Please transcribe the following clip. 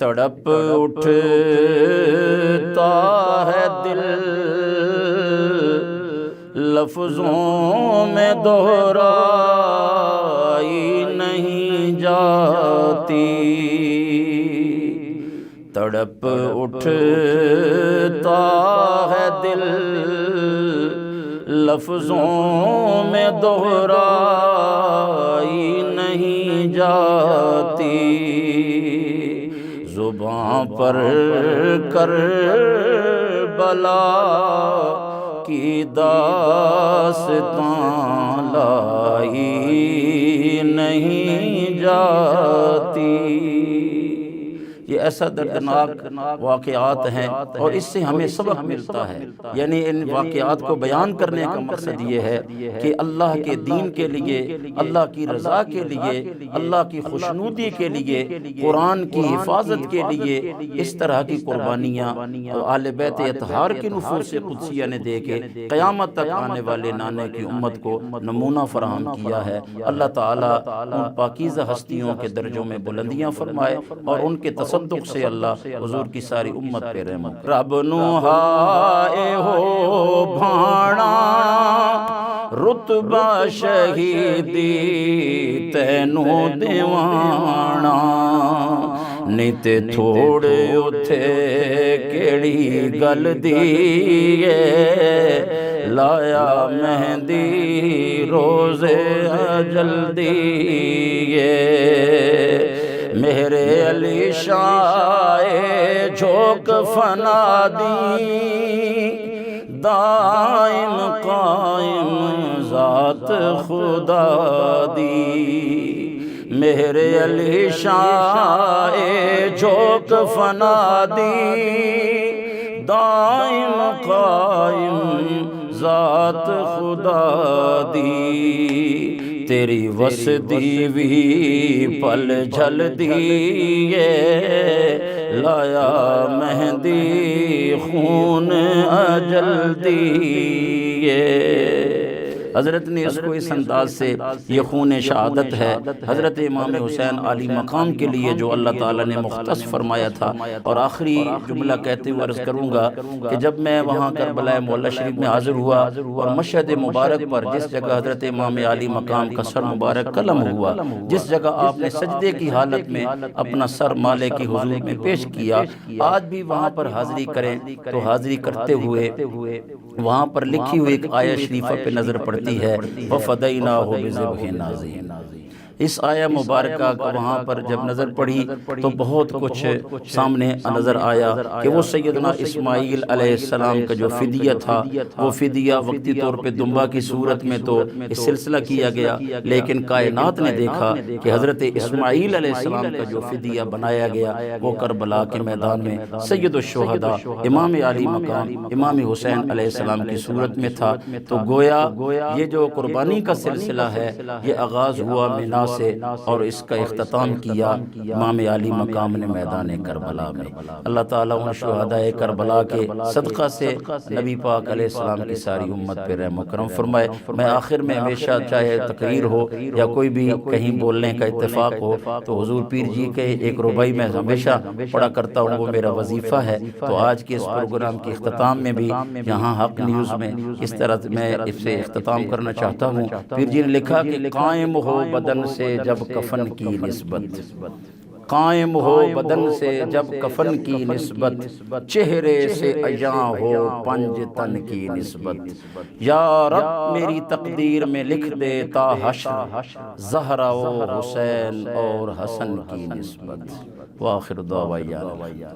تڑپ اٹھتا ہے دل لفظوں میں دہرائی نہیں جاتی، تڑپ اٹھتا ہے دل لفظوں میں دہرائی نہیں جاتی، زباں پر کربلا کی داستان لائی نہیں جاتی۔ یہ ایسا دردناک واقعات ہیں اور اس سے ہمیں سبق ملتا ہے، یعنی ان واقعات کو بیان کرنے کا مقصد یہ ہے کہ اللہ کے دین کے لیے، اللہ کی رضا کے لیے، اللہ کی خوشنودی کے لیے، قرآن کی حفاظت کے لیے اس طرح کی قربانیاں آل بیت اطہار کی نفوس قدسیہ نے دے کے قیامت تک آنے والے نانے کی امت کو نمونہ فراہم کیا ہے۔ اللہ تعالیٰ ان پاکیزہ ہستیوں کے درجوں میں بلندیاں فرمائے اور ان کے تصدق سے اللہ حضور کی ساری امت پہ رحم کرے۔ رب نو ہائے ہو بھانا رتبہ شہیدی تینوں دیوانا، نیتے تھوڑے اتھے کیڑی گل دیئے، لایا مہندی روزے اجل دیئے، میرے علی شاہ جھوک فنا دی، دائم قائم ذات خدا دی، میرے علی شاہ جھوک فنا دی، دائم قائم ذات خدا دی، تیری وسدی وی پل جھل دیئے، لایا مہندی خون اجل دیئے۔ حضرت نے اس کو اس انداز سے، یہ خون شہادت ہے حضرت امام حسین عالی مقام کے لیے جو اللہ تعالیٰ نے مختص فرمایا تھا۔ اور آخری جملہ کہتے ہوئے عرض کروں گا کہ جب میں وہاں کربلا معلیٰ شریف میں حاضر ہوا اور مشہد مبارک پر جس جگہ حضرت امام عالی مقام کا سر مبارک قلم ہوا، جس جگہ آپ نے سجدے کی حالت میں اپنا سر مالے کی حضور میں پیش کیا، آج بھی وہاں پر حاضری کریں تو حاضری کرتے ہوئے وہاں پر لکھی ہوئی ایک آیت شریفہ پہ نظر پڑتی ہے، وَفَدَيْنَاهُ بِذِبْحٍ عَظِيمٍ۔ اس آیہ مبارکہ کو وہاں پر جب نظر پڑھی تو بہت کچھ سامنے نظر آیا کہ وہ سیدنا اسماعیل علیہ السلام کا جو فدیہ تھا، وہ فدیہ وقتی طور پہ دمبا کی صورت میں تو اس سلسلہ کیا گیا، لیکن کائنات نے دیکھا کہ حضرت اسماعیل علیہ السلام کا جو فدیہ بنایا گیا وہ کربلا کے میدان میں سید الشہداء امام عالی مقام امام حسین علیہ السلام کی صورت میں تھا۔ تو گویا یہ جو قربانی کا سلسلہ ہے یہ آغاز ہوا مینا سے اور اس کا اختتام کیا امام عالی مقام نے میدان کربلا میں۔ اللہ تعالیٰ ان شہداء کربلا کے صدقہ سے نبی پاک علیہ السلام کی ساری امت پہ رحم و کرم فرمائے۔ میں آخر میں ہمیشہ چاہے تقریر ہو یا کوئی بھی کہیں بولنے کا اتفاق ہو تو حضور پیر جی کے ایک ربائی میں ہمیشہ پڑھا کرتا ہوں، وہ میرا وظیفہ ہے۔ تو آج کے اس پروگرام کے اختتام میں بھی یہاں حق نیوز میں اس طرح میں اس سے اختتام کرنا چاہتا ہوں۔ پیر جی نے لکھا کہ قائم ہو بدن سے جب کفن کی نسبت، قائم ہو بدن سے جب کفن کی نسبت، چہرے سے عیاں ہو پنج تن کی نسبت، یا رب میری تقدیر میں لکھ دے تا حشر زہرا و حسین اور حسن کی نسبت۔ وآخر دعوانا